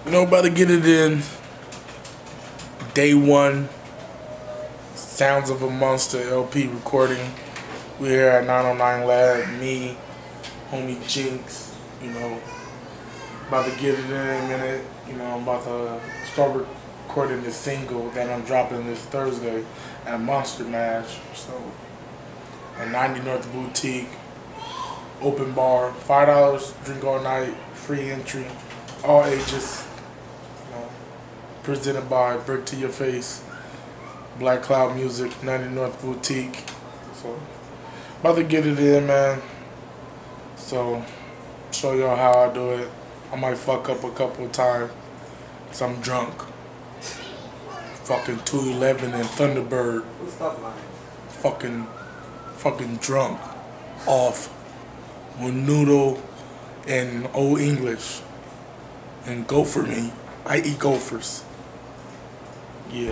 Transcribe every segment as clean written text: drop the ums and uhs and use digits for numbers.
You know, about to get it in. Day one. Sounds of a Monster LP recording. We're here at 909 Lab. Me, homie Jinx. You know, about to get it in a minute. You know, I'm about to start recording this single that I'm dropping this Thursday at Monster Mash. So, at 90 North Boutique. Open bar. $5. Drink all night. Free entry. All ages. Presented by Brick to Your Face, Black Cloud Music, 90 North Boutique. So, about to get it in, man. So, show y'all how I do it. I might fuck up a couple of times because I'm drunk. Fucking 211 and Thunderbird. Fucking drunk. Off. Menudo and Old English. And Gopher me. I eat gophers. Yeah.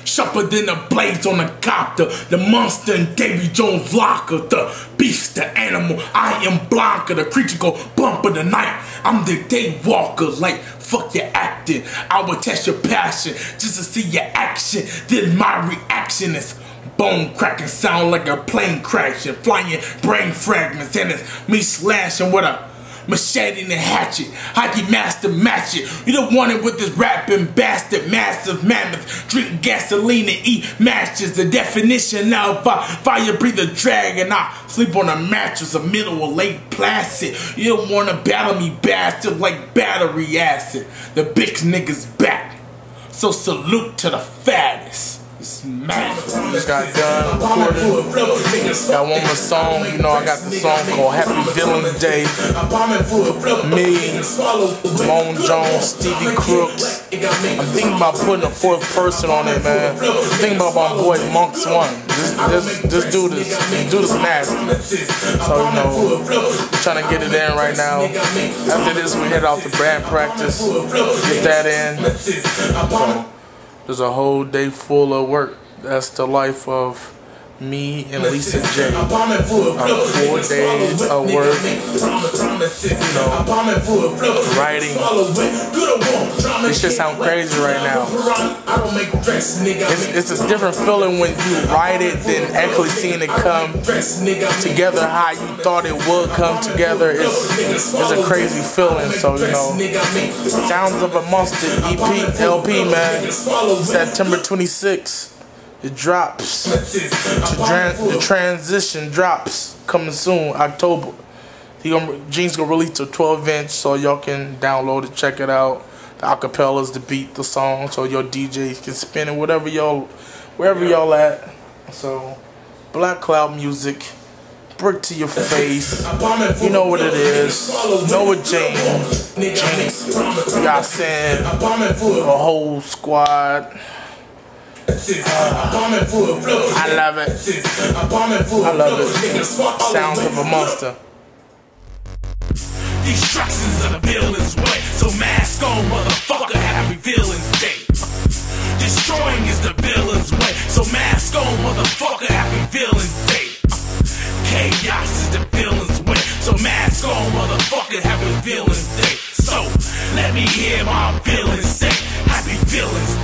Sharper than the blades on a copter, the monster and Davy Jones locker, the beast, the animal, I am Blanca, the creature go bump of the night. I'm the day walker, like fuck your acting. I will test your passion just to see your action. Then my reaction is bone cracking, sound like a plane crashing, flying brain fragments, and it's me slashing with a machete and a hatchet, hockey master match it. You don't want it with this rapping bastard, massive mammoth. Drink gasoline and eat matches. The definition of fire breather dragon. I sleep on a mattress, a middle or late placid. You don't want to battle me bastard like battery acid. The big nigga's back, so salute to the fattest. Just got done recording. Got one more song. You know, I got the song called Happy Villains Day. Me, Noa James, Stevie Crooks. I'm thinking about putting a fourth person on it, man. I'm thinking about my boy Monk's One. Just do this. Do this nasty. So, you know, I'm trying to get it in right now. After this, we head out to band practice. Get that in. So, there's a whole day full of work. That's the life of me and Lisa J. 4 days of work, you know, writing. This shit sound crazy right now. It's a different feeling when you write it than actually seeing it come together how you thought it would come together. It's a crazy feeling. So, you know, Sounds of a Monster EP, LP, man. September 26th. It drops. The transition drops coming soon, October. Jinx gonna release a 12-inch so y'all can download it, check it out. The acapellas, the beat, the song, so your DJs can spin it wherever y'all at. So, Black Cloud Music, Brick to Your Face. You know what it is. Noa James, Jinx, y'all send a whole squad. I love it. I love it. Sounds of a Monster. Destructions of the villain's way. So mask on, motherfucker, happy villain's day. Destroying is the villain's way. So mask on, motherfucker, happy villain's day. Chaos is the villain's way. So mask mask on, motherfucker, happy Villains Day. So, let me hear my feelings say, happy Villains